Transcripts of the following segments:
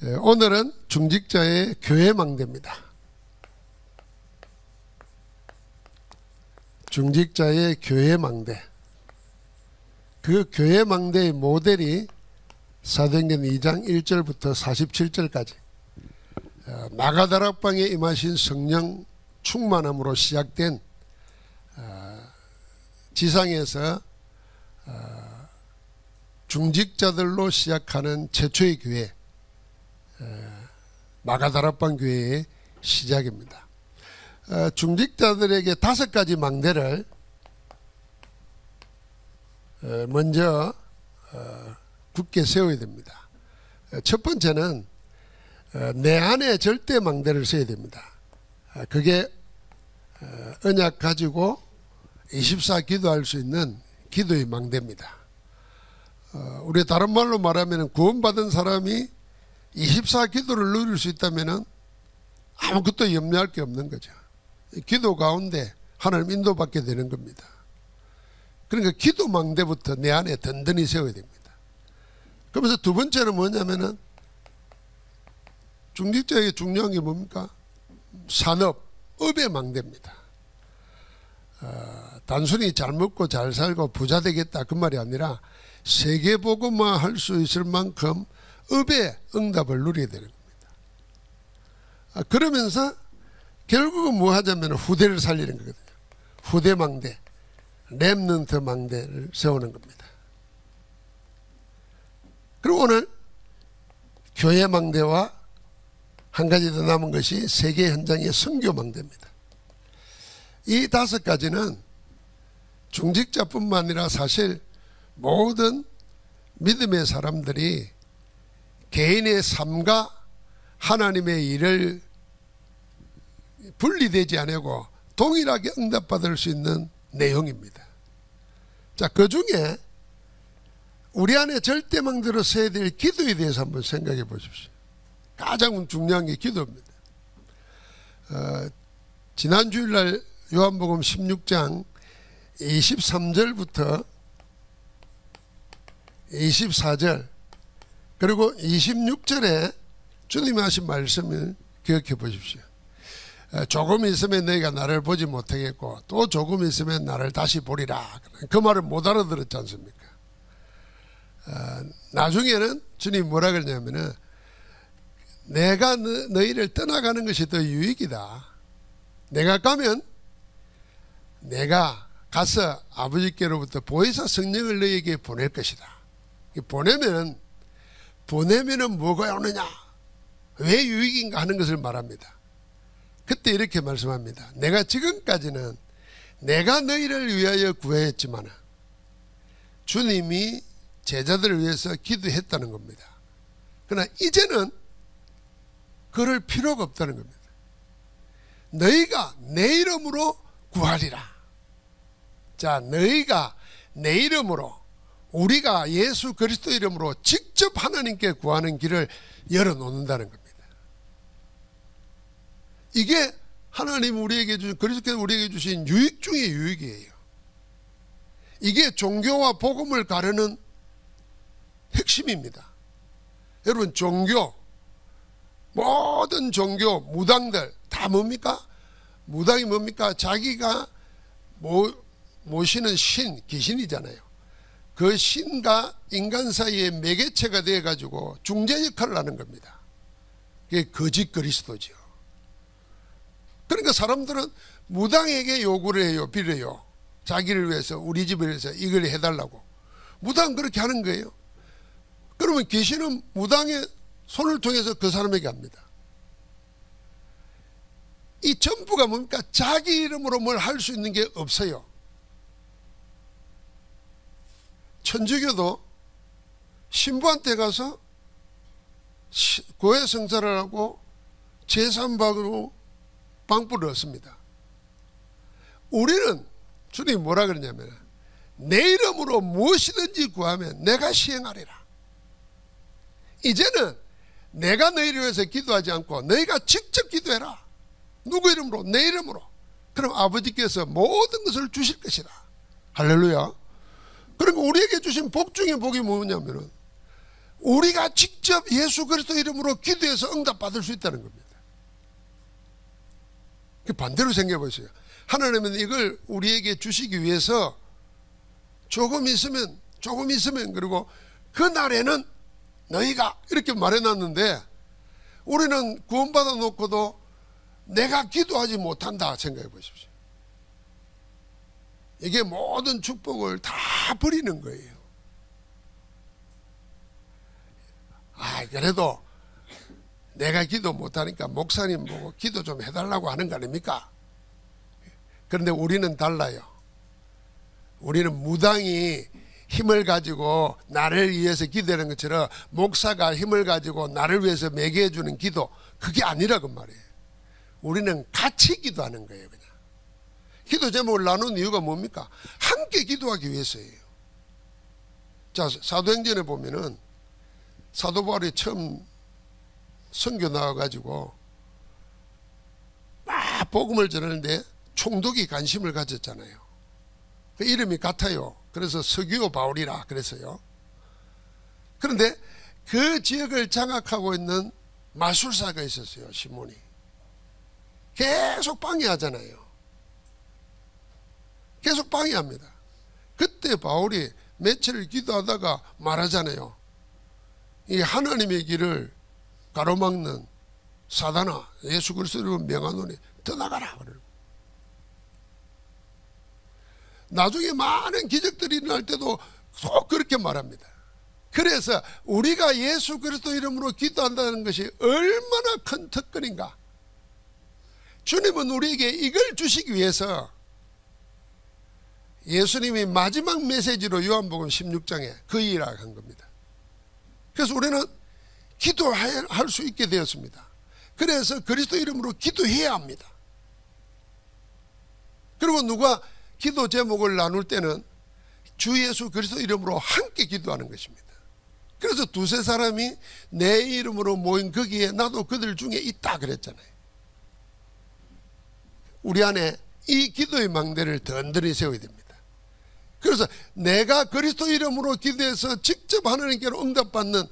오늘은 중직자의 교회망대입니다. 중직자의 교회망대. 그 교회망대의 모델이 사도행전 2장 1절부터 47절까지 마가다락방에 임하신 성령 충만함으로 시작된 지상에서 중직자들로 시작하는 최초의 교회, 마가다락방 교회의 시작입니다. 중직자들에게 5가지 망대를 먼저 굳게 세워야 됩니다. 첫 번째는 내 안에 절대 망대를 써야 됩니다. 그게 언약 가지고 24 기도할 수 있는 기도의 망대입니다. 우리 다른 말로 말하면 구원받은 사람이 24 기도를 누릴 수 있다면 아무것도 염려할 게 없는 거죠. 기도 가운데 하나님 인도받게 되는 겁니다. 그러니까 기도 망대부터 내 안에 든든히 세워야 됩니다. 그러면서 두 번째는 뭐냐면은 중직자에게 중요한 게 뭡니까? 업의 망대입니다. 단순히 잘 먹고 잘 살고 부자 되겠다 그 말이 아니라 세계복음화 할 수 있을 만큼 업의 응답을 누리게 되는 겁니다. 그러면서 결국은 뭐 하자면 후대를 살리는 거거든요. 후대 망대, 렘넌트 망대를 세우는 겁니다. 그리고 오늘 교회 망대와 한 가지 더 남은 것이 세계 현장의 선교 망대입니다. 이 5가지는 중직자뿐만 아니라 사실 모든 믿음의 사람들이 개인의 삶과 하나님의 일을 분리되지 않고 동일하게 응답받을 수 있는 내용입니다. 자, 그 중에 우리 안에 절대망대로 써야 될 기도에 대해서 한번 생각해 보십시오. 가장 중요한 게 기도입니다. 지난 주일날 요한복음 16장 23절부터 24절 그리고 26절에 주님이 하신 말씀을 기억해 보십시오. 조금 있으면 너희가 나를 보지 못하겠고 또 조금 있으면 나를 다시 보리라. 그 말을 못 알아들었지 않습니까? 나중에는 주님이 뭐라 그러냐면은 내가 너희를 떠나가는 것이 더 유익이다. 내가 가면 내가 가서 아버지께로부터 보혜사 성령을 너희에게 보낼 것이다. 보내면은 뭐가 오느냐? 왜 유익인가 하는 것을 말합니다. 그때 이렇게 말씀합니다. 내가 지금까지는 내가 너희를 위하여 구하였지만 주님이 제자들을 위해서 기도했다는 겁니다. 그러나 이제는 그럴 필요가 없다는 겁니다. 너희가 내 이름으로 구하리라. 자, 너희가 내 이름으로 우리가 예수 그리스도 이름으로 직접 하나님께 구하는 길을 열어놓는다는 겁니다. 이게 하나님 우리에게 주신 그리스도께서 우리에게 주신 유익 중의 유익이에요. 이게 종교와 복음을 가르는 핵심입니다. 여러분 종교 모든 종교 무당들 다 뭡니까? 무당이 뭡니까? 자기가 모시는 신 귀신이잖아요. 그 신과 인간 사이의 매개체가 되어 가지고 중재 역할을 하는 겁니다. 그게 거짓 그리스도죠. 그러니까 사람들은 무당에게 요구를 해요. 빌어요. 자기를 위해서 우리 집을 위해서 이걸 해달라고. 무당은 그렇게 하는 거예요. 그러면 귀신은 무당의 손을 통해서 그 사람에게 합니다. 이 전부가 뭡니까? 자기 이름으로 뭘 할 수 있는 게 없어요. 천주교도 신부한테 가서 고해성사를 하고 제삼박으로 방불을 얻습니다. 우리는 주님이 뭐라 그러냐면 내 이름으로 무엇이든지 구하면 내가 시행하리라. 이제는 내가 너희를 위해서 기도하지 않고 너희가 직접 기도해라. 누구 이름으로? 내 이름으로. 그럼 아버지께서 모든 것을 주실 것이다. 할렐루야. 그러니까 우리에게 주신 복 중에 복이 뭐냐면은 우리가 직접 예수 그리스도 이름으로 기도해서 응답받을 수 있다는 겁니다. 반대로 생각해 보세요. 하나님은 이걸 우리에게 주시기 위해서 조금 있으면 그리고 그날에는 너희가 이렇게 말해놨는데 우리는 구원받아 놓고도 내가 기도하지 못한다 생각해 보십시오. 이게 모든 축복을 다 버리는 거예요. 그래도 내가 기도 못하니까 목사님 보고 기도 좀 해달라고 하는 거 아닙니까? 그런데 우리는 달라요. 우리는 무당이 힘을 가지고 나를 위해서 기도하는 것처럼 목사가 힘을 가지고 나를 위해서 매개해 주는 기도, 그게 아니라고 말이에요. 우리는 같이 기도하는 거예요. 그냥 기도 제목을 나눈 이유가 뭡니까? 함께 기도하기 위해서예요. 자, 사도행전에 보면은 사도 바울이 처음 선교 나와가지고 막 복음을 전하는데 총독이 관심을 가졌잖아요. 그 이름이 같아요. 그래서 서기오 바울이라 그랬어요. 그런데 그 지역을 장악하고 있는 마술사가 있었어요. 시몬이. 계속 방해하잖아요. 계속 방해합니다. 그때 바울이 며칠 기도하다가 말하잖아요. 이 하나님의 길을 가로막는 사단아, 예수 그리스도를 명하노니 떠나가라. 나중에 많은 기적들이 일어날 때도 꼭 그렇게 말합니다. 그래서 우리가 예수 그리스도 이름으로 기도한다는 것이 얼마나 큰 특권인가. 주님은 우리에게 이걸 주시기 위해서 예수님이 마지막 메시지로 요한복음 16장에 그 일을 한 겁니다. 그래서 우리는 기도할 수 있게 되었습니다. 그래서 그리스도 이름으로 기도해야 합니다. 그리고 누가 기도 제목을 나눌 때는 주 예수 그리스도 이름으로 함께 기도하는 것입니다. 그래서 두세 사람이 내 이름으로 모인 거기에 나도 그들 중에 있다 그랬잖아요. 우리 안에 이 기도의 망대를 든든히 세워야 됩니다. 그래서 내가 그리스도 이름으로 기도해서 직접 하나님께로 응답받는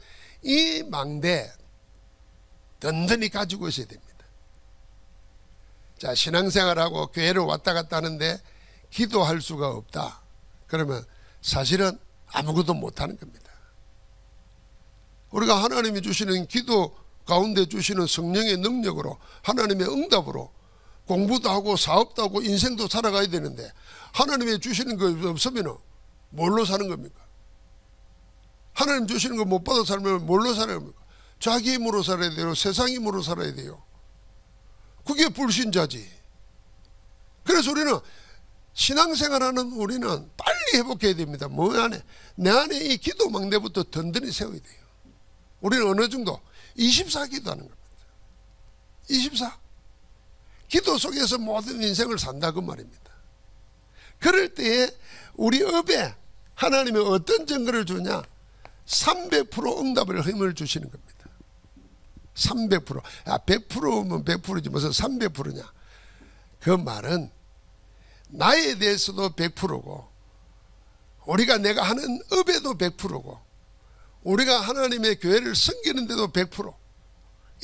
이 망대 든든히 가지고 있어야 됩니다. 자, 신앙생활하고 교회를 왔다 갔다 하는데 기도할 수가 없다. 그러면 사실은 아무것도 못하는 겁니다. 우리가 하나님이 주시는 기도 가운데 주시는 성령의 능력으로 하나님의 응답으로 공부도 하고 사업도 하고 인생도 살아가야 되는데 하나님이 주시는 거 없으면 뭘로 사는 겁니까? 하나님 주시는 거 못 받아 살면 뭘로 살아야 합니까? 자기 힘으로 살아야 돼요. 세상 힘으로 살아야 돼요. 그게 불신자지. 그래서 우리는 신앙생활하는 우리는 빨리 회복해야 됩니다. 뭐 안에? 내 안에 이 기도 망대부터 든든히 세워야 돼요. 우리는 어느 정도? 24 기도하는 겁니다. 24. 기도 속에서 모든 인생을 산다 그 말입니다. 그럴 때에 우리 업에 하나님이 어떤 증거를 주냐? 300% 응답을 힘을 주시는 겁니다. 300%. 100%면 100%지 무슨 300%냐? 그 말은 나에 대해서도 100%고 우리가 내가 하는 업에도 100%고 우리가 하나님의 교회를 섬기는데도 100%.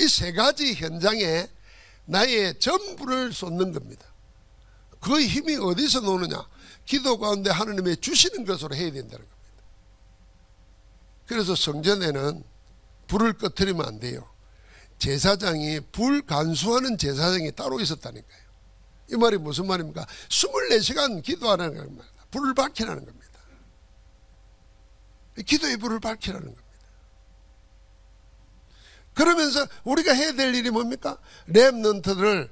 이 세 가지 현장에 나의 전부를 쏟는 겁니다. 그 힘이 어디서 노느냐? 기도 가운데 하나님의 주시는 것으로 해야 된다는 겁니다. 그래서 성전에는 불을 꺼뜨리면 안 돼요. 제사장이 불 간수하는 제사장이 따로 있었다니까요. 이 말이 무슨 말입니까? 24시간 기도하라는 겁니다. 불을 밝히라는 겁니다. 기도의 불을 밝히라는 겁니다. 그러면서 우리가 해야 될 일이 뭡니까? 렘넌트들을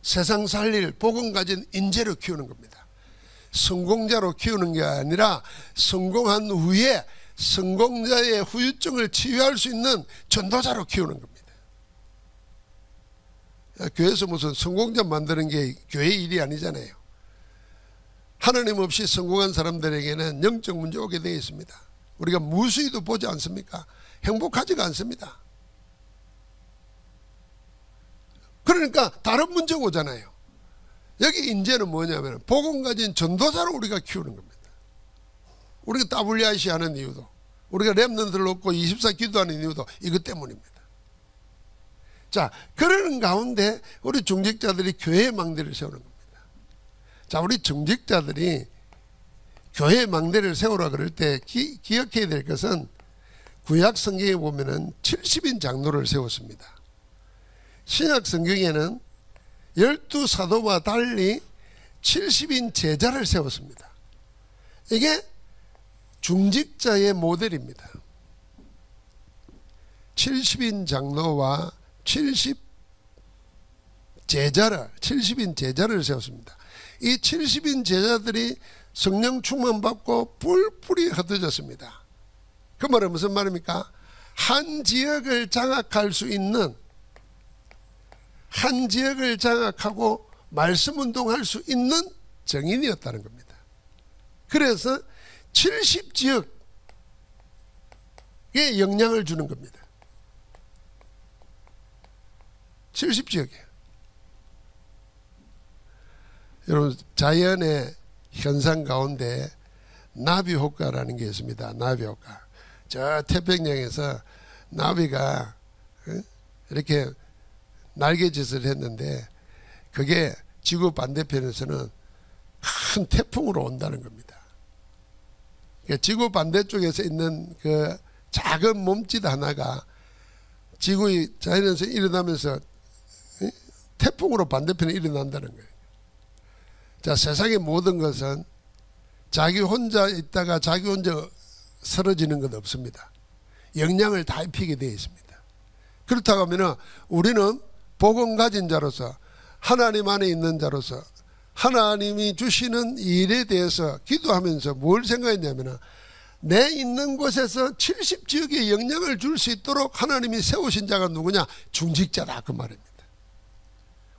세상 살릴 복음 가진 인재로 키우는 겁니다. 성공자로 키우는 게 아니라 성공한 후에 성공자의 후유증을 치유할 수 있는 전도자로 키우는 겁니다. 교회에서 무슨 성공자 만드는 게 교회 일이 아니잖아요. 하나님 없이 성공한 사람들에게는 영적 문제 오게 되어 있습니다. 우리가 무수히도 보지 않습니까? 행복하지가 않습니다. 그러니까 다른 문제가 오잖아요. 여기 인재는 뭐냐면 복음 가진 전도자로 우리가 키우는 겁니다. 우리가 WIC 하는 이유도 우리가 렘넌트를 놓고 24 기도하는 이유도 이것 때문입니다. 자, 그러는 가운데 우리 중직자들이 교회의 망대를 세우는 겁니다. 자, 우리 중직자들이 교회의 망대를 세우라 그럴 때 기억해야 될 것은 구약 성경에 보면은 70인 장로를 세웠습니다. 신약 성경에는 12사도와 달리 70인 제자를 세웠습니다. 이게 중직자의 모델입니다. 70인 장로와 70인 제자를 세웠습니다. 이 70인 제자들이 성령 충만받고 뿔뿔이 흩어졌습니다. 그 말은 무슨 말입니까? 한 지역을 장악할 수 있는, 한 지역을 장악하고 말씀 운동할 수 있는 정인이었다는 겁니다. 그래서 70지역에 영향을 주는 겁니다. 70지역에. 여러분, 자연의 현상 가운데 나비 효과라는 게 있습니다. 나비 효과. 저 태평양에서 나비가 이렇게 날개짓을 했는데 그게 지구 반대편에서는 큰 태풍으로 온다는 겁니다. 지구 반대쪽에서 있는 그 작은 몸짓 하나가 지구의 자연에서 일어나면서 태풍으로 반대편에 일어난다는 거예요. 자, 세상의 모든 것은 자기 혼자 있다가 자기 혼자 쓰러지는 것 없습니다. 영향을 다 입히게 되어 있습니다. 그렇다고 하면 우리는 복음 가진 자로서, 하나님 안에 있는 자로서 하나님이 주시는 일에 대해서 기도하면서 뭘 생각했냐면, 내 있는 곳에서 70지역에 영향을 줄 수 있도록 하나님이 세우신 자가 누구냐? 중직자다, 그 말입니다.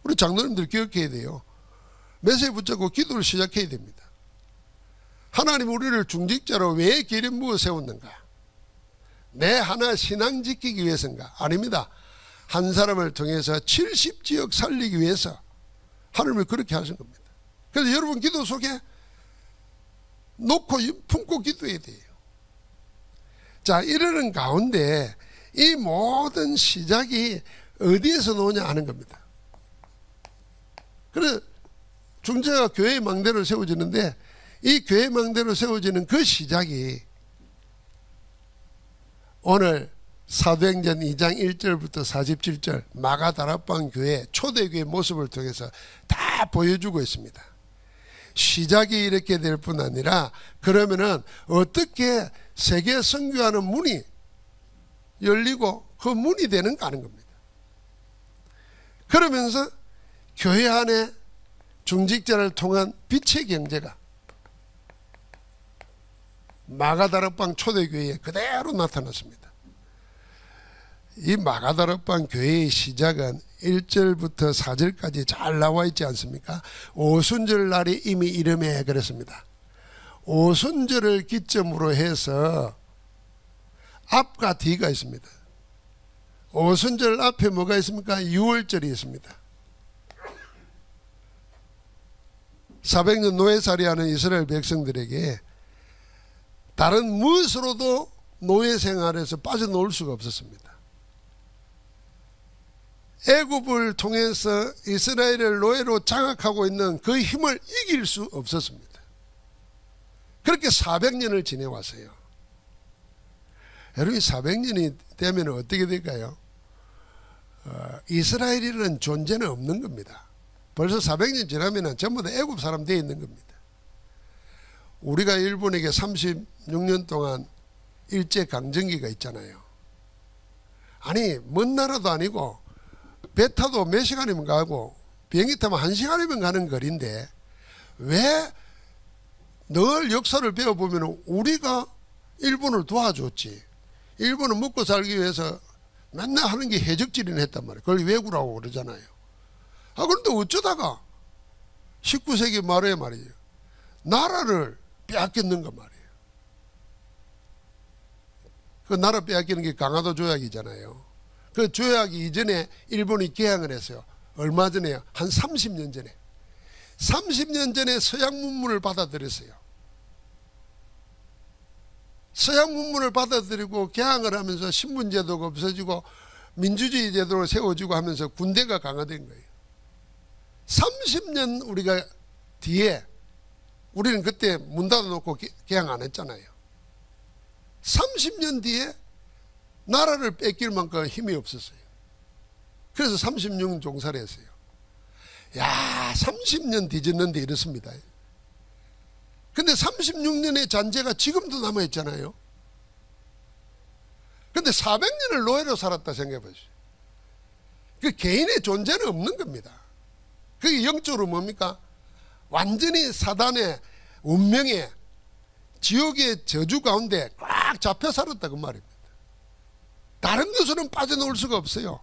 우리 장로님들 기억해야 돼요. 메시지 붙잡고 기도를 시작해야 됩니다. 하나님 우리를 중직자로 왜 기름 부어 세웠는가? 내 하나 신앙 지키기 위해서인가? 아닙니다. 한 사람을 통해서 70지역 살리기 위해서 하나님을 그렇게 하신 겁니다. 그래서 여러분 기도 속에 놓고 품고 기도해야 돼요. 자, 이러는 가운데 이 모든 시작이 어디에서 나오냐 하는 겁니다. 그래서 중재가 교회의 망대로 세워지는데, 이 교회의 망대로 세워지는 그 시작이 오늘 사도행전 2장 1절부터 47절 마가다락방 교회 초대교회 모습을 통해서 다 보여주고 있습니다. 시작이 이렇게 될 뿐 아니라, 그러면은 어떻게 세계 선교하는 문이 열리고 그 문이 되는가 하는 겁니다. 그러면서 교회 안에 중직자를 통한 빛의 경제가 마가다락방 초대교회에 그대로 나타났습니다. 이 마가다락방 교회의 시작은 1절부터 4절까지 잘 나와 있지 않습니까? 오순절 날이 이미 이름에 그랬습니다. 오순절을 기점으로 해서 앞과 뒤가 있습니다. 오순절 앞에 뭐가 있습니까? 유월절이 있습니다. 400년 노예살이하는 이스라엘 백성들에게 다른 무엇으로도 노예 생활에서 빠져나올 수가 없었습니다. 애굽을 통해서 이스라엘을 노예로 장악하고 있는 그 힘을 이길 수 없었습니다. 그렇게 400년을 지내왔어요. 여러분, 400년이 되면 어떻게 될까요? 이스라엘이라는 존재는 없는 겁니다. 벌써 400년 지나면 전부 다 애굽 사람 되어 있는 겁니다. 우리가 일본에게 36년 동안 일제강점기가 있잖아요. 아니, 먼 나라도 아니고 배 타도 몇 시간이면 가고 비행기 타면 1시간이면 가는 거리인데, 왜 늘 역사를 배워보면 우리가 일본을 도와줬지. 일본은 먹고 살기 위해서 맨날 하는 게 해적질이나 했단 말이에요. 그걸 왜구라고 그러잖아요. 그런데 어쩌다가 19세기 말에 말이에요, 나라를 빼앗겼는가 말이에요. 그 나라 빼앗기는 게 강화도 조약이잖아요. 그 조약이 이전에 일본이 개항을 했어요. 얼마 전에요? 한 30년 전에. 30년 전에 서양 문물을 받아들였어요. 서양 문물을 받아들이고 개항을 하면서 신분제도가 없어지고 민주주의 제도를 세워지고 하면서 군대가 강화된 거예요. 30년 우리가 뒤에 우리는 그때 문 닫아놓고 개항 안 했잖아요. 30년 뒤에 나라를 뺏길 만큼 힘이 없었어요. 그래서 36년 종사를 했어요. 야, 30년 뒤졌는데 이렇습니다. 근데 36년의 잔재가 지금도 남아있잖아요. 근데 400년을 노예로 살았다 생각해 보세요. 그 개인의 존재는 없는 겁니다. 그게 영적으로 뭡니까? 완전히 사단의 운명의 지옥의 저주 가운데 꽉 잡혀 살았다 그 말입니다. 다른 것으로는 빠져나올 수가 없어요.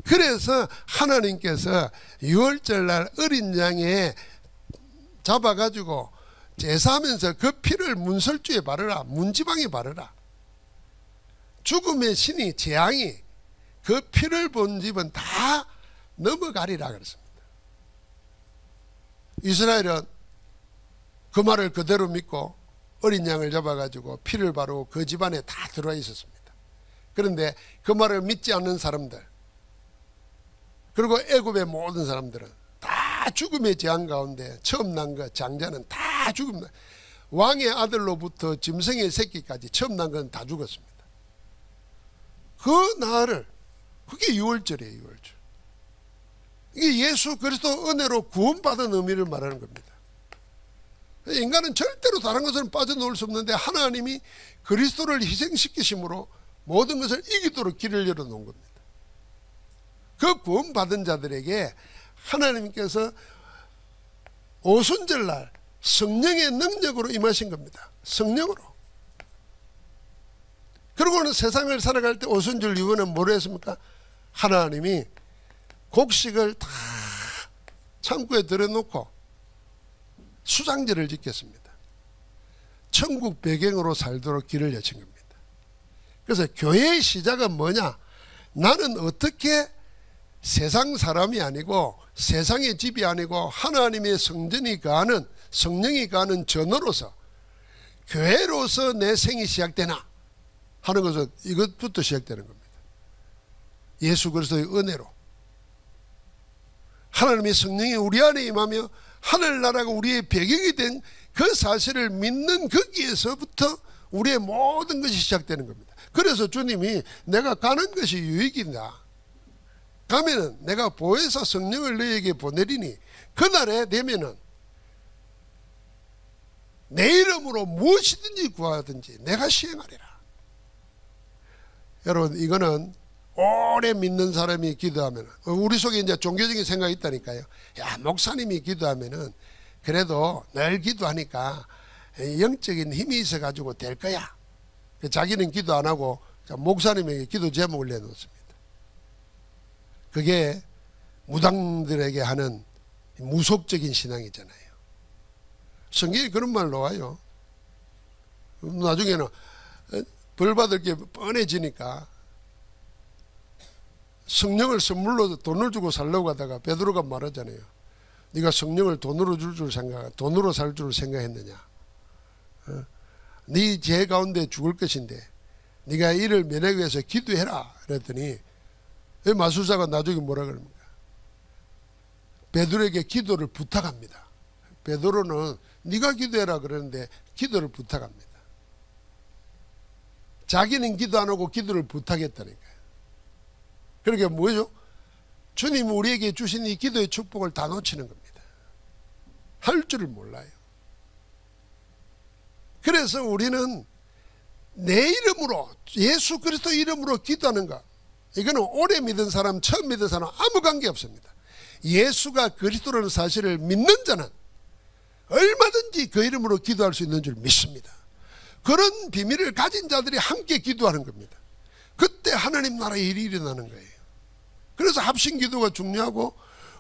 그래서 하나님께서 유월절날 어린 양에 잡아가지고 제사하면서 그 피를 문설주에 바르라, 문지방에 바르라. 죽음의 신이 재앙이 그 피를 본 집은 다 넘어가리라 그랬습니다. 이스라엘은 그 말을 그대로 믿고 어린 양을 잡아가지고 피를 바르고 그 집안에 다 들어와 있었습니다. 그런데 그 말을 믿지 않는 사람들, 그리고 애굽의 모든 사람들은 다 죽음의 재앙 가운데 처음 난 것 장자는 다 죽음, 왕의 아들로부터 짐승의 새끼까지 처음 난 건 다 죽었습니다. 그 날을, 그게 유월절이에요. 유월절. 이게 예수 그리스도 은혜로 구원받은 의미를 말하는 겁니다. 인간은 절대로 다른 것은 빠져나올 수 없는데 하나님이 그리스도를 희생시키심으로 모든 것을 이기도록 길을 열어놓은 겁니다. 그 구원받은 자들에게 하나님께서 오순절날 성령의 능력으로 임하신 겁니다. 성령으로. 그리고는 세상을 살아갈 때 오순절 이후는 뭐를 했습니까? 하나님이 곡식을 다 창고에 들여놓고 수장제를 지켰습니다. 천국 배경으로 살도록 길을 여친 겁니다. 그래서 교회의 시작은 뭐냐? 나는 어떻게 세상 사람이 아니고 세상의 집이 아니고 하나님의 성전이 거하는, 성령이 거하는 전으로서 교회로서 내 생이 시작되나 하는 것은 이것부터 시작되는 겁니다. 예수 그리스도의 은혜로 하나님의 성령이 우리 안에 임하며 하늘나라가 우리의 배경이 된 그 사실을 믿는 거기에서부터 우리의 모든 것이 시작되는 겁니다. 그래서 주님이 내가 가는 것이 유익이다. 가면은 내가 보혜사 성령을 너희에게 보내리니 그날에 되면은 내 이름으로 무엇이든지 구하든지 내가 시행하리라. 여러분, 이거는 오래 믿는 사람이 기도하면, 우리 속에 이제 종교적인 생각이 있다니까요. 야, 목사님이 기도하면은 그래도 늘 기도하니까 영적인 힘이 있어가지고 될 거야. 자기는 기도 안 하고 목사님에게 기도 제목을 내놓습니다. 그게 무당들에게 하는 무속적인 신앙이잖아요. 성경에 그런 말 나와요. 나중에는 벌 받을 게 뻔해지니까 성령을 선물로 돈을 주고 살려고 하다가 베드로가 말하잖아요. 네가 성령을 돈으로 돈으로 살 줄 생각했느냐? 네 죄 가운데 죽을 것인데 네가 이를 면하기 위해서 기도해라. 그랬더니 마술사가 나중에 뭐라 그럽니까? 베드로에게 기도를 부탁합니다. 베드로는 네가 기도해라 그러는데 기도를 부탁합니다. 자기는 기도 안 하고 기도를 부탁했다니까요. 그러니까 뭐죠? 주님 우리에게 주신 이 기도의 축복을 다 놓치는 겁니다. 할 줄을 몰라요. 그래서 우리는 내 이름으로, 예수 그리스도 이름으로 기도하는 것, 이거는 오래 믿은 사람, 처음 믿은 사람 아무 관계 없습니다. 예수가 그리스도라는 사실을 믿는 자는 얼마든지 그 이름으로 기도할 수 있는 줄 믿습니다. 그런 비밀을 가진 자들이 함께 기도하는 겁니다. 그때 하나님 나라의 일이 일어나는 거예요. 그래서 합심 기도가 중요하고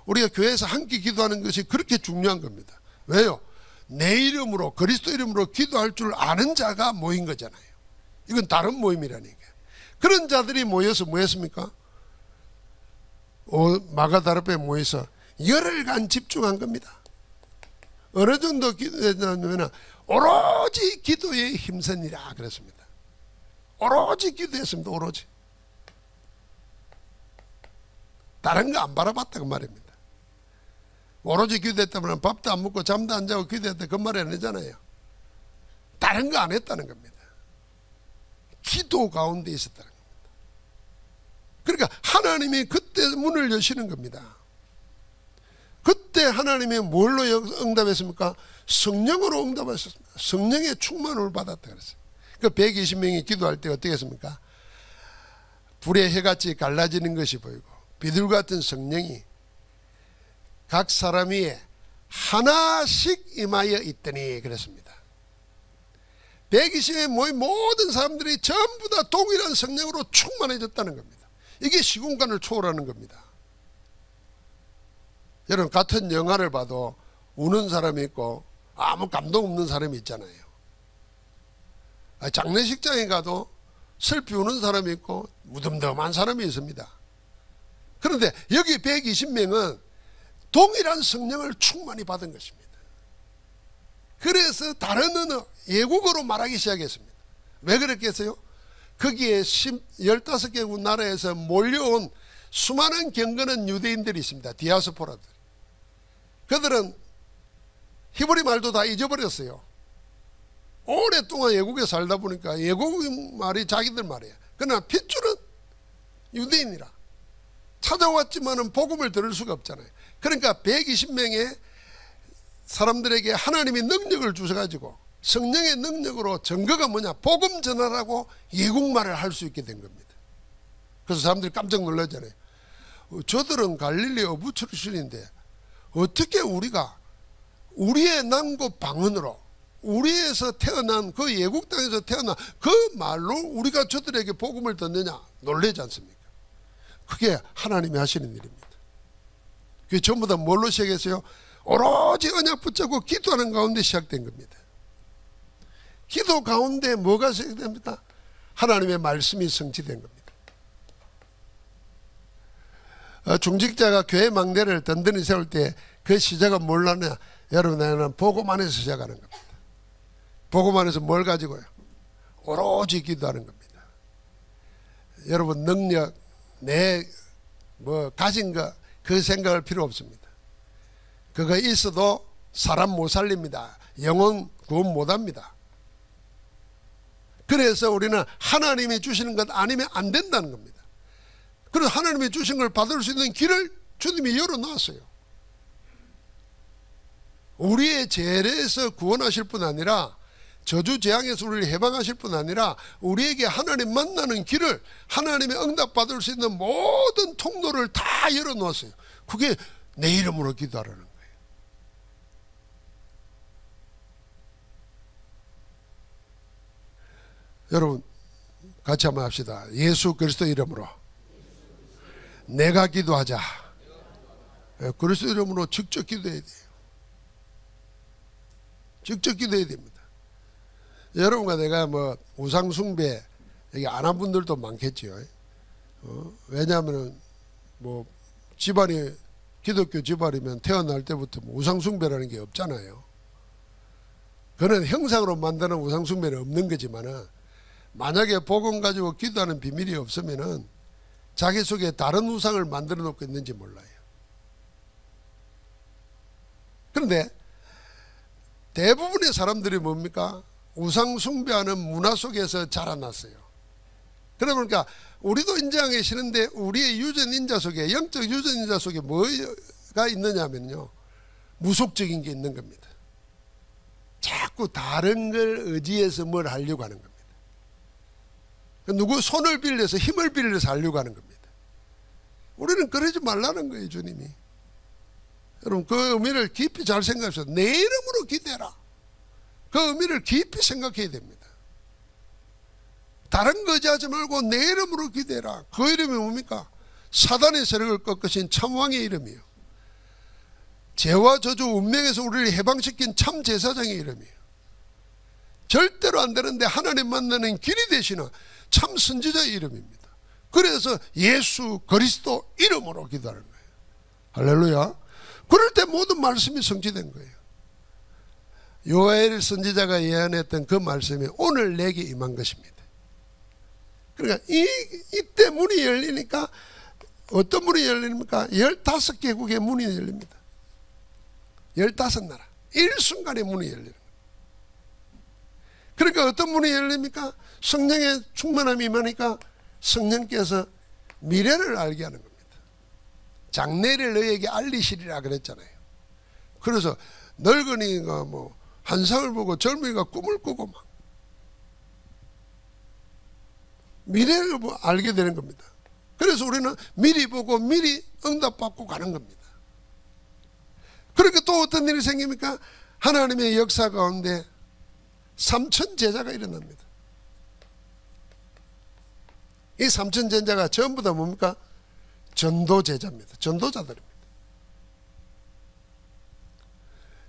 우리가 교회에서 함께 기도하는 것이 그렇게 중요한 겁니다. 왜요? 내 이름으로, 그리스도 이름으로 기도할 줄 아는 자가 모인 거잖아요. 이건 다른 모임이라니까. 그런 자들이 모여서 뭐 했습니까? 마가다르베에 모여서 열흘간 집중한 겁니다. 어느 정도 기도했냐면 오로지 기도에 힘쓰니라 그랬습니다. 오로지 기도했습니다. 오로지. 다른 거 안 바라봤다 그 말입니다. 오로지 기도했다면 밥도 안 먹고 잠도 안 자고 기도했다 그 말이 아니잖아요. 다른 거 안 했다는 겁니다. 기도 가운데 있었다는 겁니다. 그러니까 하나님이 그때 문을 여시는 겁니다. 그때 하나님이 뭘로 응답했습니까? 성령으로 응답하셨습니다. 성령의 충만을 받았다 그랬어요. 그 120명이 기도할 때 어떻게 했습니까? 불의 해같이 갈라지는 것이 보이고 비둘 같은 성령이 각 사람 위에 하나씩 임하여 있더니 그랬습니다. 120명에 모인 모든 사람들이 전부 다 동일한 성령으로 충만해졌다는 겁니다. 이게 시공간을 초월하는 겁니다. 여러분 같은 영화를 봐도 우는 사람이 있고 아무 감동 없는 사람이 있잖아요. 장례식장에 가도 슬피 우는 사람이 있고 무덤덤한 사람이 있습니다. 그런데 여기 120명은 동일한 성령을 충만히 받은 것입니다. 그래서 다른 언어, 외국어로 말하기 시작했습니다. 왜 그랬겠어요? 거기에 15개국 나라에서 몰려온 수많은 경건한 유대인들이 있습니다. 디아스포라들. 그들은 히브리 말도 다 잊어버렸어요. 오랫동안 외국에 살다 보니까 외국 말이 자기들 말이에요. 그러나 핏줄은 유대인이라 찾아왔지만은 복음을 들을 수가 없잖아요. 그러니까 120명의 사람들에게 하나님이 능력을 주셔가지고 성령의 능력으로 증거가 뭐냐? 복음 전하라고 외국말을 할 수 있게 된 겁니다. 그래서 사람들이 깜짝 놀라잖아요. 저들은 갈릴리 어부 출신인데 어떻게 우리가 우리의 난고 방언으로 우리에서 태어난 그 외국 땅에서 태어난 그 말로 우리가 저들에게 복음을 듣느냐? 놀라지 않습니까? 그게 하나님이 하시는 일입니다. 그게 전부 다 뭘로 시작했어요? 오로지 언약 붙잡고 기도하는 가운데 시작된 겁니다. 기도 가운데 뭐가 시작됩니까? 하나님의 말씀이 성취된 겁니다. 중직자가 교회 망대를 든든히 세울 때 그 시작은 뭘로냐? 여러분, 나는 복음 안에서 시작하는 겁니다. 복음 안에서 뭘 가지고요? 오로지 기도하는 겁니다. 여러분, 능력, 가진 거, 그 생각할 필요 없습니다. 그거 있어도 사람 못 살립니다. 영혼 구원 못 합니다. 그래서 우리는 하나님이 주시는 것 아니면 안 된다는 겁니다. 그래서 하나님이 주신 걸 받을 수 있는 길을 주님이 열어놨어요. 우리의 죄에서 구원하실 뿐 아니라 저주재앙에서 우리를 해방하실 뿐 아니라 우리에게 하나님 만나는 길을 하나님의 응답받을 수 있는 모든 통로를 다 열어놓았어요. 그게 내 이름으로 기도하라는 거예요. 여러분 같이 한번 합시다. 예수 그리스도 이름으로 내가 기도하자. 그리스도 이름으로 직접 기도해야 돼요. 직접 기도해야 됩니다. 여러분과 내가 우상 숭배 여기 안 한 분들도 많겠지요. 왜냐하면 집안이 기독교 집안이면 태어날 때부터 우상 숭배라는 게 없잖아요. 그는 형상으로 만드는 우상 숭배는 없는 거지만은 만약에 복음 가지고 기도하는 비밀이 없으면은 자기 속에 다른 우상을 만들어 놓고 있는지 몰라요. 그런데 대부분의 사람들이 뭡니까? 우상 숭배하는 문화 속에서 자라났어요. 그러다 보니까 우리도 인정하기 계시는데 우리의 유전인자 속에, 영적 유전인자 속에 뭐가 있느냐면요, 무속적인 게 있는 겁니다. 자꾸 다른 걸 의지해서 뭘 하려고 하는 겁니다. 누구 손을 빌려서 힘을 빌려서 하려고 하는 겁니다. 우리는 그러지 말라는 거예요, 주님이. 여러분 그 의미를 깊이 잘 생각하셔서 내 이름으로 기대라. 그 의미를 깊이 생각해야 됩니다. 다른 거 의지하지 말고 내 이름으로 기대라. 그 이름이 뭡니까? 사단의 세력을 꺾으신 참왕의 이름이에요. 죄와 저주 운명에서 우리를 해방시킨 참 제사장의 이름이에요. 절대로 안 되는데 하나님 만나는 길이 되시는 참 선지자의 이름입니다. 그래서 예수 그리스도 이름으로 기도하는 거예요. 할렐루야. 그럴 때 모든 말씀이 성취된 거예요. 요엘 선지자가 예언했던 그 말씀이 오늘 내게 임한 것입니다. 그러니까 이때 문이 열리니까 어떤 문이 열립니까? 15개국의 문이 열립니다. 15나라. 일순간에 문이 열리는 거예요. 그러니까 어떤 문이 열립니까? 성령의 충만함이 임하니까 성령께서 미래를 알게 하는 겁니다. 장래를 너에게 알리시리라 그랬잖아요. 그래서 늙은이가 뭐 환상을 보고 젊은이가 꿈을 꾸고 막 미래를 알게 되는 겁니다. 그래서 우리는 미리 보고 미리 응답받고 가는 겁니다. 그러니까 또 어떤 일이 생깁니까? 하나님의 역사 가운데 3천 제자가 일어납니다. 이 3천 제자가 전부 다 뭡니까? 전도 제자입니다. 전도자들입니다.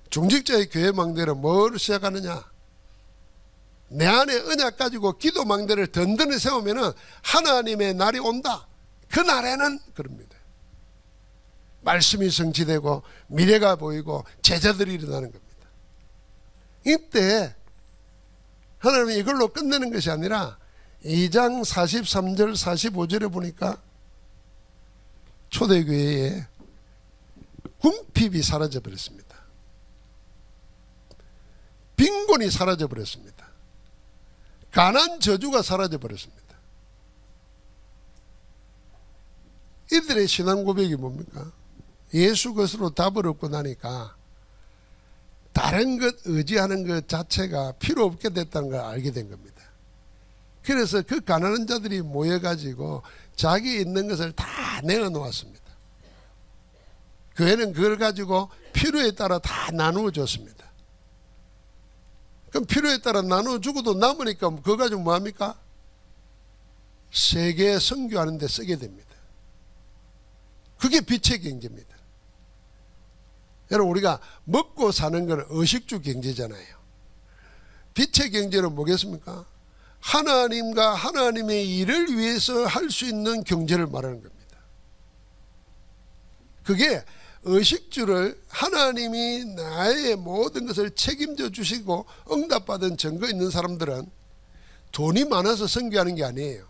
중직자의 교회 망대는 뭘 시작하느냐? 내 안에 언약 가지고 기도 망대를 든든히 세우면 하나님의 날이 온다. 그 날에는 그럽니다. 말씀이 성취되고 미래가 보이고 제자들이 일어나는 겁니다. 이때 하나님이 이걸로 끝내는 것이 아니라 2장 43절 45절에 보니까 초대교회에 궁핍이 사라져버렸습니다. 빈곤이 사라져버렸습니다. 가난 저주가 사라져버렸습니다. 이들의 신앙 고백이 뭡니까? 예수 것으로 답을 얻고 나니까 다른 것 의지하는 것 자체가 필요 없게 됐다는 걸 알게 된 겁니다. 그래서 그 가난한 자들이 모여가지고 자기 있는 것을 다 내어놓았습니다. 교회는 그걸 가지고 필요에 따라 다 나누어 줬습니다. 그럼 필요에 따라 나누어 주고도 남으니까 그거 가지고 뭐합니까? 세계 선교하는 데 쓰게 됩니다. 그게 빛의 경제입니다. 여러분, 우리가 먹고 사는 건 의식주 경제잖아요. 빛의 경제는 뭐겠습니까? 하나님과 하나님의 일을 위해서 할 수 있는 경제를 말하는 겁니다. 그게 의식주를 하나님이 나의 모든 것을 책임져 주시고 응답받은 증거 있는 사람들은 돈이 많아서 선교하는 게 아니에요.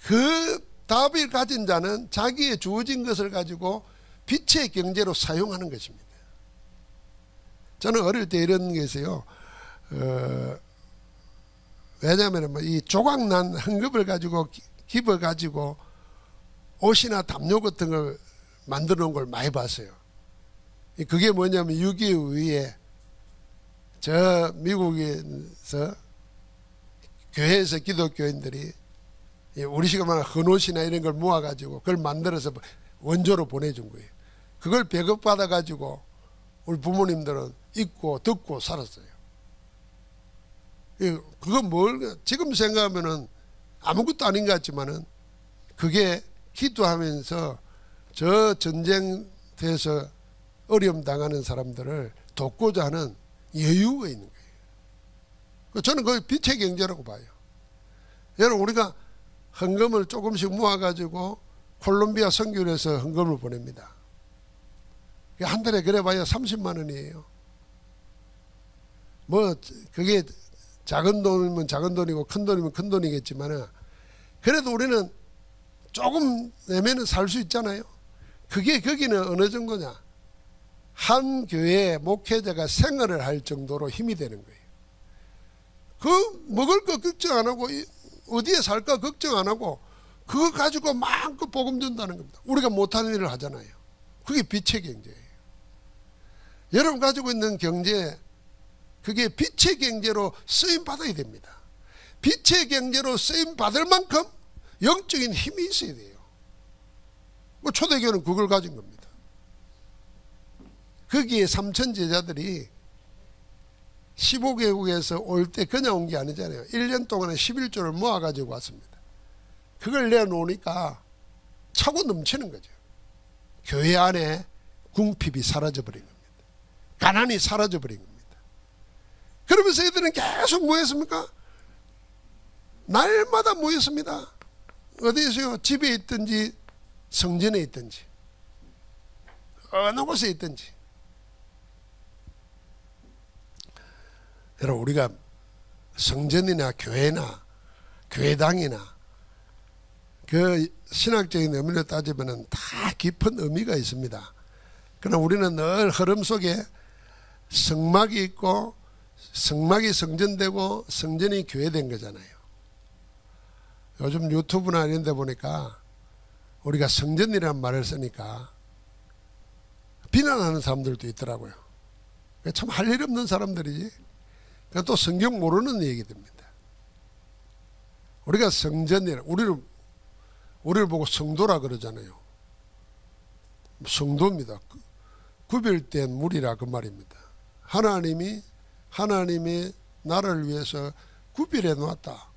그 답을 가진 자는 자기의 주어진 것을 가지고 빛의 경제로 사용하는 것입니다. 저는 어릴 때 이런 게 있어요. 왜냐하면 이 조각난 헝겊을 가지고 집어 가지고 옷이나 담요 같은 걸 만들어 놓은 걸 많이 봤어요. 그게 뭐냐면 6.25 이후에 저 미국에서 교회에서 기독교인들이 우리 시간 말하는 헌옷이나 이런 걸 모아가지고 그걸 만들어서 원조로 보내준 거예요. 그걸 배급받아가지고 우리 부모님들은 입고 듣고 살았어요. 그건 뭘, 지금 생각하면은 아무것도 아닌 것 같지만은 그게 기도하면서 저 전쟁에서 어려움 당하는 사람들을 돕고자 하는 여유가 있는 거예요. 저는 그걸 빛의 경제라고 봐요. 여러분, 우리가 헌금을 조금씩 모아가지고 콜롬비아 선교회에서 헌금을 보냅니다. 한 달에 그래봐야 30만 원이에요. 뭐 그게 작은 돈이면 작은 돈이고 큰 돈이면 큰 돈이겠지만 그래도 우리는 조금 내면은 살 수 있잖아요. 그게 거기는 어느 정도냐? 한 교회 목회자가 생활을 할 정도로 힘이 되는 거예요. 그 먹을 거 걱정 안 하고 어디에 살까 걱정 안 하고 그거 가지고 마음껏 복음 전다는 겁니다. 우리가 못하는 일을 하잖아요. 그게 빛의 경제예요. 여러분 가지고 있는 경제, 그게 빛의 경제로 쓰임 받아야 됩니다. 빛의 경제로 쓰임 받을 만큼 영적인 힘이 있어야 돼요. 뭐 초대교회는 그걸 가진 겁니다. 거기에 3천 제자들이 15개국에서 올 때 그냥 온 게 아니잖아요. 1년 동안에 11조를 모아가지고 왔습니다. 그걸 내놓으니까 차고 넘치는 거죠. 교회 안에 궁핍이 사라져버린 겁니다. 가난이 사라져버린 겁니다. 그러면서 애들은 계속 뭐 했습니까? 날마다 모였습니다. 어디에서요? 집에 있든지 성전에 있든지 어느 곳에 있든지. 여러분, 우리가 성전이나 교회나 교회당이나 그 신학적인 의미로 따지면 다 깊은 의미가 있습니다. 그러나 우리는 늘 흐름 속에 성막이 있고 성막이 성전되고 성전이 교회된 거잖아요. 요즘 유튜브나 이런 데 보니까 우리가 성전이라는 말을 쓰니까 비난하는 사람들도 있더라고요. 참 할 일 없는 사람들이지. 또 성경 모르는 얘기 됩니다. 우리가 성전이라 우리를 보고 성도라 그러잖아요. 성도입니다. 구별된 무리라 그 말입니다. 하나님이 하나님의 나라를 위해서 구별해 놨다.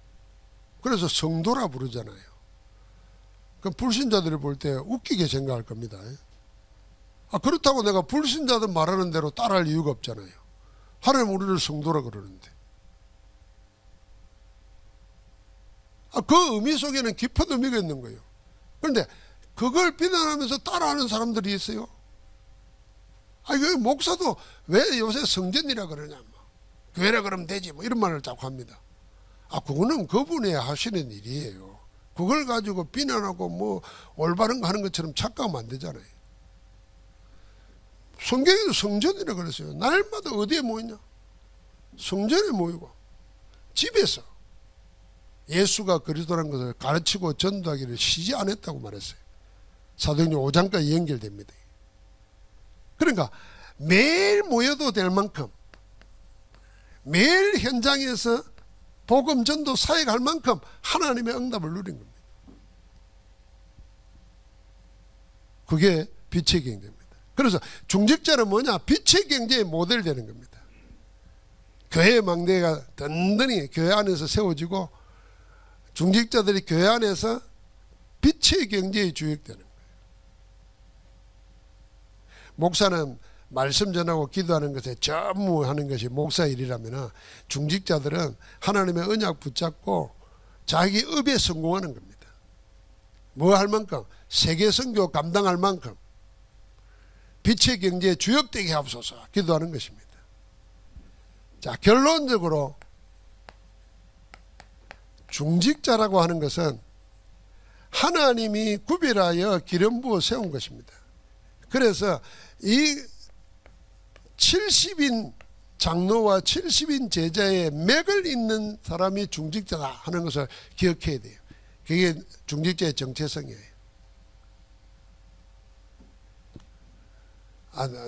그래서 성도라 부르잖아요. 그럼 불신자들이 볼 때 웃기게 생각할 겁니다. 그렇다고 내가 불신자들 말하는 대로 따라할 이유가 없잖아요. 하나님 우리를 성도라 그러는데. 그 의미 속에는 깊은 의미가 있는 거예요. 그런데 그걸 비난하면서 따라하는 사람들이 있어요. 그 목사도 왜 요새 성전이라 그러냐, 교회라 그러면 되지, 이런 말을 자꾸 합니다. 그거는 그분이 하시는 일이에요. 그걸 가지고 비난하고 올바른 거 하는 것처럼 착각하면 안 되잖아요. 성경에도 성전이라 그랬어요. 날마다 어디에 모이냐? 성전에 모이고 집에서 예수가 그리스도라는 것을 가르치고 전도하기를 쉬지 않았다고 말했어요. 사도행전 5장까지 연결됩니다. 그러니까 매일 모여도 될 만큼 매일 현장에서 복음 전도 사역할 만큼 하나님의 응답을 누린 겁니다. 그게 빛의 경제입니다. 그래서 중직자는 뭐냐? 빛의 경제의 모델이 되는 겁니다. 교회의 망대가 든든히 교회 안에서 세워지고 중직자들이 교회 안에서 빛의 경제에 주역되는 거예요. 목사는 말씀 전하고 기도하는 것에 전무하는 것이 목사 일이라면 중직자들은 하나님의 언약 붙잡고 자기 업에 성공하는 겁니다. 뭐 할 만큼? 세계 선교 감당할 만큼 빛의 경제에 주역되게 하옵소서 기도하는 것입니다. 자, 결론적으로 중직자라고 하는 것은 하나님이 구별하여 기름 부어 세운 것입니다. 그래서 이 70인 장로와 70인 제자의 맥을 잇는 사람이 중직자다 하는 것을 기억해야 돼요. 그게 중직자의 정체성이에요.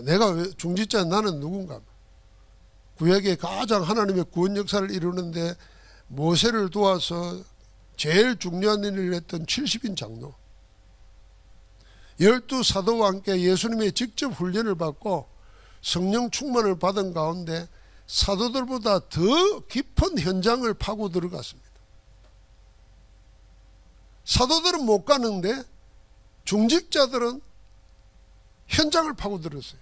내가 왜 중직자, 나는 누군가? 구약의 가장 하나님의 구원 역사를 이루는데 모세를 도와서 제일 중요한 일을 했던 70인 장로, 12사도와 함께 예수님의 직접 훈련을 받고 성령 충만을 받은 가운데 사도들보다 더 깊은 현장을 파고 들어갔습니다. 사도들은 못 가는데 중직자들은 현장을 파고 들었어요.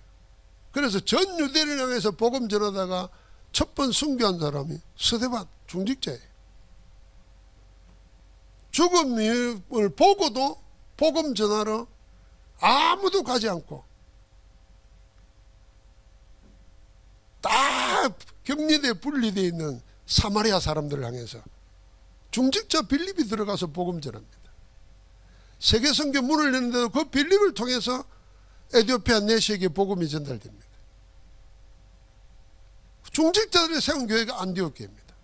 그래서 전 유대를 향해서 복음 전하다가 첫 번 순교한 사람이 스데반 중직자예요. 죽음을 보고도 복음 전하러 아무도 가지 않고 다 격리돼 분리되어 있는 사마리아 사람들을 향해서 중직자 빌립이 들어가서 복음 전합니다. 세계 선교 문을 여는데도 그 빌립을 통해서 에티오피아 내시에게 복음이 전달됩니다. 중직자들이 세운 교회가 안디옥교회입니다.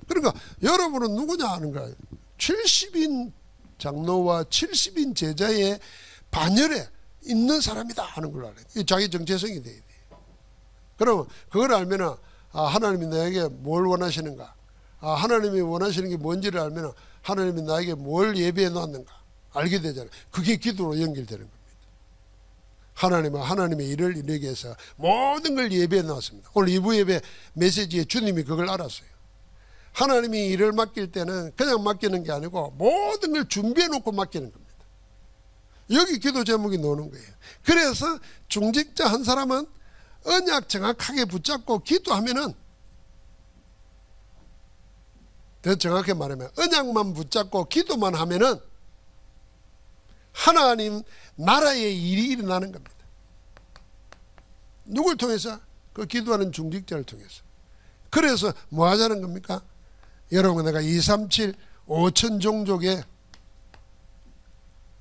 그러니까 여러분은 누구냐 하는 거예요. 70인 장로와 70인 제자의 반열에 있는 사람이다 하는 걸 알아요. 이 자기 정체성이 돼야 돼요. 그러면 그걸 알면 하나님이 나에게 뭘 원하시는가, 하나님이 원하시는 게 뭔지를 알면 하나님이 나에게 뭘 예배해 놨는가 알게 되잖아요. 그게 기도로 연결되는 겁니다. 하나님은 하나님의 일을 이루기 위해서 모든 걸 예배해 놨습니다. 오늘 2부 예배 메시지에 주님이 그걸 알았어요. 하나님이 일을 맡길 때는 그냥 맡기는 게 아니고 모든 걸 준비해 놓고 맡기는 겁니다. 여기 기도 제목이 나오는 거예요. 그래서 중직자 한 사람은 언약 정확하게 붙잡고 기도하면은, 더 정확히 말하면 언약만 붙잡고 기도만 하면은 하나님 나라의 일이 일어나는 겁니다. 누굴 통해서? 그 기도하는 중직자를 통해서. 그래서 뭐 하자는 겁니까? 여러분, 내가 237 5천 종족의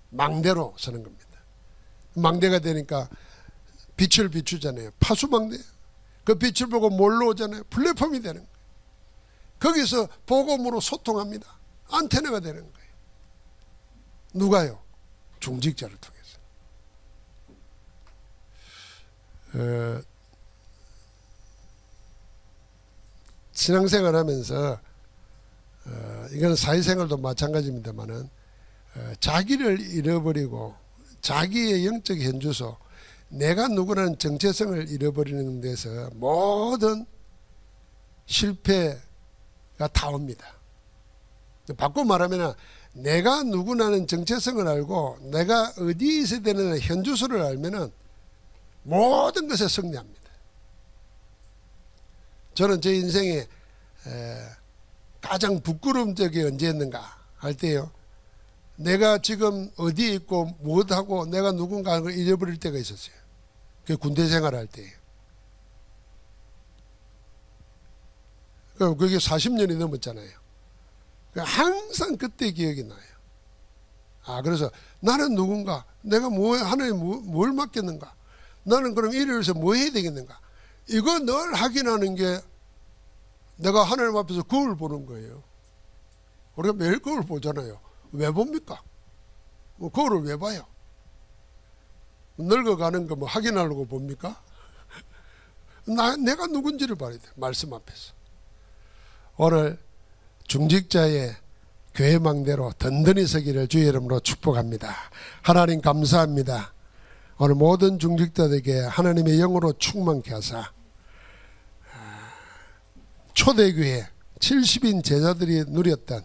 망대로 서는 겁니다. 망대가 되니까 빛을 비추잖아요. 파수망대. 그 빛을 보고 뭘로 오잖아요. 플랫폼이 되는 거예요. 거기서 복음으로 소통합니다. 안테나가 되는 거예요. 누가요? 중직자를 통해서. 신앙생활 하면서 이건 사회생활도 마찬가지입니다만은 자기를 잃어버리고 자기의 영적 현주소, 내가 누구라는 정체성을 잃어버리는 데서 모든 실패가 다 옵니다. 바꿔 말하면 내가 누구라는 정체성을 알고 내가 어디에 있어야 되는 현주소를 알면은 모든 것에 승리합니다. 저는 제 인생에 가장 부끄러운 적이 언제였는가 할 때요. 내가 지금 어디에 있고 무엇하고 내가 누군가 하는 걸 잃어버릴 때가 있었어요. 그 군대 생활할 때예요. 그게 40년이 넘었잖아요. 항상 그때 기억이 나요. 그래서 나는 누군가, 내가 하나님 뭘 맡겼는가, 나는 그럼 일을 해서 뭐 해야 되겠는가, 이거 늘 확인하는 게 내가 하나님 앞에서 거울 보는 거예요. 우리가 매일 거울 보잖아요. 왜 봅니까? 거울을 왜 봐요? 늙어가는 거 뭐 확인하려고 봅니까? 내가 누군지를 봐야 돼. 말씀 앞에서. 오늘 중직자의 교회 망대로 든든히 서기를 주의 이름으로 축복합니다. 하나님 감사합니다. 오늘 모든 중직자들에게 하나님의 영으로 충만케 하사 초대교회 70인 제자들이 누렸던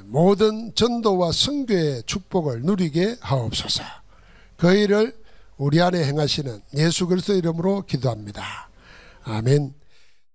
모든 전도와 선교의 축복을 누리게 하옵소서. 그 일을 우리 안에 행하시는 예수 그리스도 이름으로 기도합니다. 아멘.